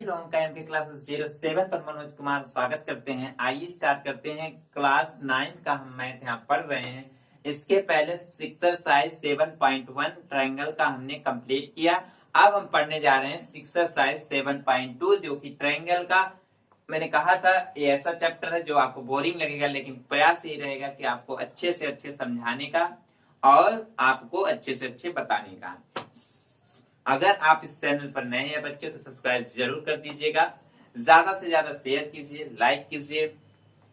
के क्लास 07 पर मनोज कुमार स्वागत करते हैं। आइए स्टार्ट करते हैं। क्लास 9 का हम मैथ यहाँ पढ़ रहे हैं। इसके पहले एक्सरसाइज 7.1 ट्रायंगल का हमने कंप्लीट किया। अब हम पढ़ने जा रहे हैं एक्सरसाइज 7.2 जो कि ट्रायंगल का मैंने कहा था ये ऐसा चैप्टर है जो आपको बोरिंग लगेगा, लेकिन प्रयास ये रहेगा कि आपको अच्छे से अच्छे समझाने का और आपको अच्छे से अच्छे बताने का। अगर आप इस चैनल पर नए हैं बच्चे तो सब्सक्राइब जरूर कर दीजिएगा, ज्यादा से ज्यादा शेयर कीजिए, लाइक कीजिए।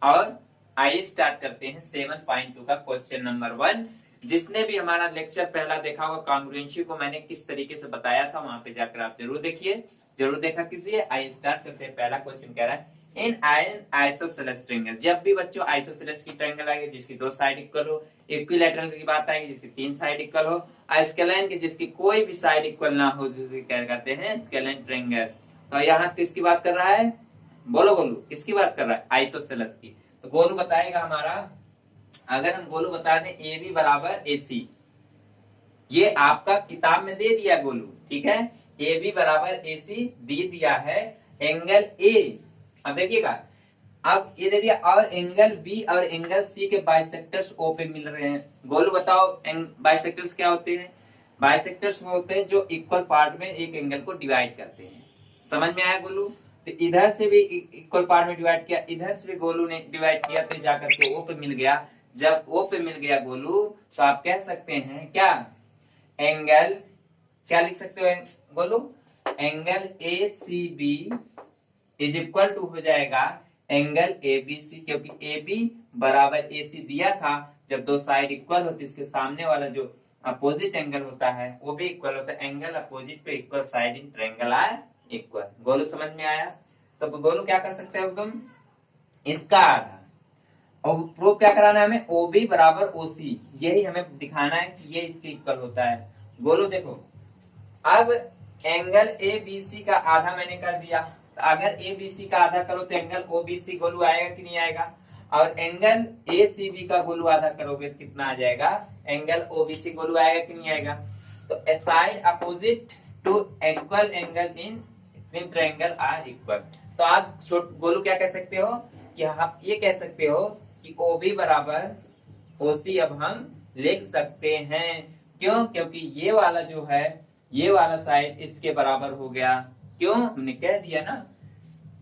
और आइए स्टार्ट करते हैं 7.2 का क्वेश्चन नंबर 1। जिसने भी हमारा लेक्चर पहला देखा होगा कॉन्ग्रुएंसी को मैंने किस तरीके से बताया था, वहां पे जाकर आप जरूर देखिए, जरूर देखा कीजिए। आइए स्टार्ट करते हैं। पहला क्वेश्चन कह रहा है इन आइसोसेलेस ट्रायंगल। जब भी बच्चों आइसोसेलेस की ट्रायंगल आएगी जिसकी दो साइड इक्वल हो, इक्विलैटरल की बात आएगी जिसकी तीन साइड इक्वल हो, स्केलाइन की जिसकी कोई भी साइड इक्वल ना हो, जिसे क्या कहते हैं स्केलाइन ट्रायंगल। तो यहाँ किसकी बात कर रहा है? बोलो गोलू, किसकी बात कर रहा है? आइसोसेलेस की। तो गोलू बताएगा हमारा। अगर हम गोलू बता दें ए बी बराबर ए सी, ये आपका किताब में दे दिया गोलू, ठीक है। ए बी बराबर ए सी दे दिया है। एंगल ए, अब देखिएगा, अब ये दे दिया और एंगल बी और एंगल सी के बाइसेक्टर्स ओ पे मिल रहे हैं। गोलू बताओ बाइसेक्टर्स क्या होते हैं? बाइसेक्टर्स होते हैं जो इक्वल पार्ट में एक एंगल को डिवाइड करते हैं। समझ में आया गोलू? तो इधर से भी इक्वल पार्ट में डिवाइड किया, इधर से भी गोलू ने डिवाइड किया, तो जाकर के ओ पे मिल गया। जब ओ पे मिल गया गोलू तो आप कह सकते हैं क्या? एंगल क्या लिख सकते हो Golu? Angle A C B is equal to हो जाएगा एंगल ए बी सी, क्योंकि ए बी बराबर ए सी दिया था। जब दो साइड इक्वल होती है इसके सामने वाला जो अपोजिट एंगल होता है वो भी इक्वल होता है। एंगल अपोजिट पे equal side in triangle are equal. Golu समझ में आया? तो गोलू क्या कर सकते हो तुम? इसका आधा और प्रूफ क्या कराना है हमें? ओ बी बराबर ओ सी, यही हमें दिखाना है कि ये इसके इक्वल होता है। गोलू देखो, अब एंगल ए बी सी का आधा मैंने कर दिया, तो अगर ए बी सी का आधा करो तो angle O B C Golu आएगा कि नहीं आएगा? और एंगल ए सी बी का गोलू आधा करोगे तो कितना आ जाएगा? Angle O B C Golu आएगा कि नहीं आएगा? तो a side opposite to equal angle in triangle are equal. तो आप गोलू क्या कह सकते हो कि आप ये कह सकते हो कि ओ बी बराबर ओ सी अब हम लिख सकते हैं। क्यों? क्योंकि ये वाला जो है, ये वाला साइड इसके बराबर हो गया। क्यों? हमने कह दिया ना।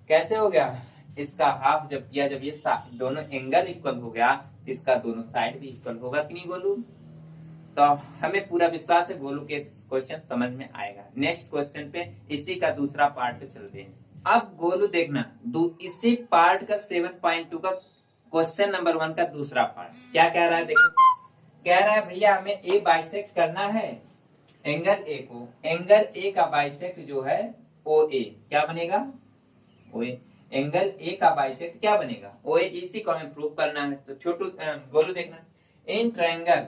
कैसे हो गया? इसका हाफ जब किया, जब ये दोनों एंगल इक्वल हो गया, इसका दोनों साइड भी इक्वल होगा कि नहीं गोलू? तो हमें पूरा विश्वास है गोलू के क्वेश्चन समझ में आएगा। नेक्स्ट क्वेश्चन पे इसी का दूसरा पार्ट पे चलते हैं। अब गोलू देखना, इसी पार्ट का 7.2 का क्वेश्चन नंबर 1 का दूसरा पार्ट क्या कह रहा है? देखो, कह रहा है भैया हमें ए बाइसेक्ट करना है एंगल ए को। एंगल ए का बाइसेक्ट जो है ओ ए, क्या बनेगा? ओ ए। एंगल ए का बाइसेक्ट क्या बनेगा? ओ ए। इसी को हमें प्रूव करना है। तो छोटू गोलू देखना, इन ट्रायंगल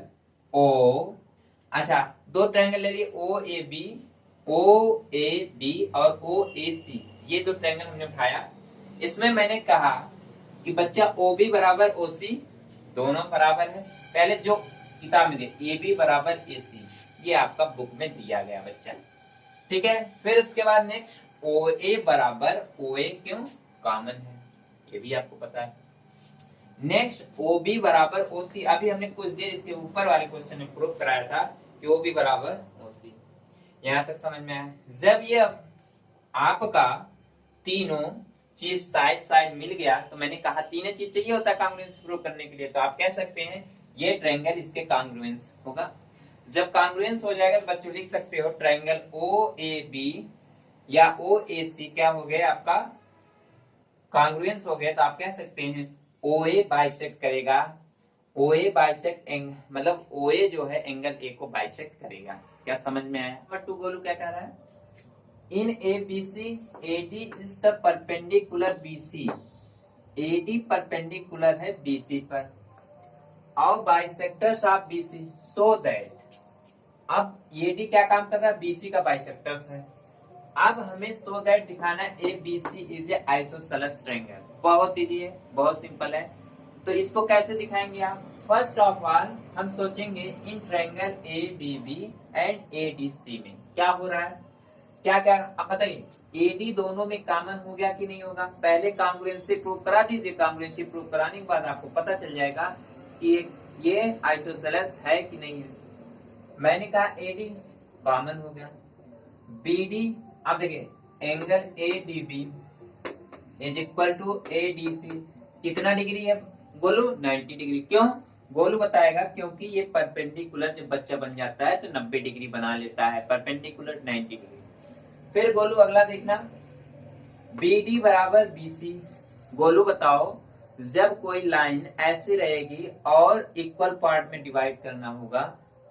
ओ, अच्छा दो ट्रायंगल ले लिए, ओ ए बी और ओ ए सी, ये दो ट्रायंगल हमने उठाया। इसमें मैंने कहा कि बच्चा ओ बी बराबर ओ सी दोनों बराबर है। पहले जो किताब में दिया ए बी बराबर ए सी, ये आपका बुक में दिया गया बच्चा, ठीक है। फिर उसके बाद नेक्स्ट ओ ए बराबर ओ ए, क्यों? कॉमन है, ये भी आपको पता है। नेक्स्ट ओ बी बराबर ओ सी, अभी हमने कुछ देर इसके ऊपर वाले क्वेश्चन में प्रूव कराया था कि ओ बी बराबर ओ सी। यहां तक समझ में आया? जब ये आपका तीनों चीज साइड साइड मिल गया, तो मैंने कहा तीनों चीज चाहिए होता है कॉन्ग्रुएंस प्रूव करने के लिए, तो आप कह सकते हैं ये ट्रायंगल इसके कॉन्ग्रुएंस होगा। जब कॉन्ग्रुएंस हो जाएगा तो बच्चों लिख सकते हो ट्रायंगल ओ ए बी या ओ ए सी क्या हो गया आपका? कॉन्ग्रुएंस हो गया। तो आप कह सकते हैं ओ ए बाइसेक्ट करेगा, ओ ए बाइसेक्ट मतलब ओ ए जो है एंगल ए को बाइसेक्ट करेगा। क्या समझ में आया? नंबर 2 गोलू क्या कह रहा है? In A B C AD is the perpendicular BC, AD perpendicular है BC पर, और bisectors of BC so that, अब AD क्या काम कर रहा है? BC का बाइसेक्टर्स है। अब हमें सो दैट दिखाना है ABC is a isosceles triangle. बहुत इजी है, बहुत सिंपल है। तो इसको कैसे दिखाएंगे आप? फर्स्ट ऑफ ऑल हम सोचेंगे in triangle ADB and ADC में क्या हो रहा है। क्या क्या आप बताइए, एडी दोनों में कॉमन हो गया कि नहीं होगा? पहले कांग्रुएंसी प्रूव करा दीजिए। कांग्रुएंसी प्रूव कराने के बाद आपको पता चल जाएगा कि ये आइसोसेलेस है कि नहीं है। मैंने कहा एडी कॉमन हो गया, बीडी अब देखिए angle ADB is equal to ADC कितना डिग्री है गोलू? 90 डिग्री। क्यों? गोलू बताएगा क्योंकि ये परपेंडिकुलर जब बच्चा बन जाता है तो 90 डिग्री बना लेता है, परपेंडिकुलर 90 डिग्री। फिर गोलू अगला देखना, BD बराबर BC। गोलू बताओ जब कोई लाइन ऐसी रहेगी और इक्वल पार्ट में डिवाइड करना होगा,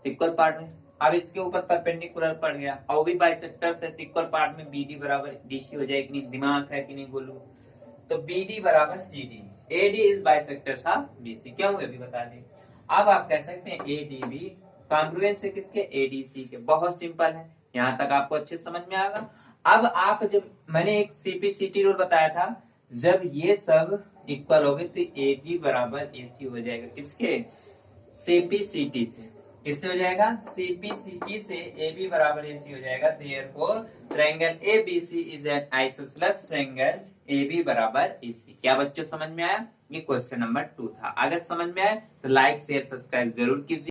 इक्वल पार्ट में, अब इसके ऊपर परपेंडिकुलर पड़ गया और भी बाइसेक्टर से इक्वल पार्ट में BD बराबर DC हो जाएगी। नहीं दिमाग है कि नहीं गोलू? तो BD बराबर CD, AD is bisector of BC। क्या हुआ अभी बता दी। अब आप कह सकते हैं ADB कांग्रुएंट है किसके? ADC के। बहुत सिंपल है, यहां तक आपको अच्छे समझ में आएगा। अब आप जब मैंने एक CPCT रूल बताया था, जब ये सब इक्वल हो गए तो AB बराबर AC हो जाएगा। किसके? CPCT से। किससे हो जाएगा? CPCT से AB बराबर AC हो जाएगा। Therefore triangle ABC is an isosceles triangle AB बराबर AC। क्या बच्चों समझ में आया? ये क्वेश्चन नंबर 2 था। अगर समझ में आया तो लाइक शेयर सब्सक्राइब जरूर कीजिए।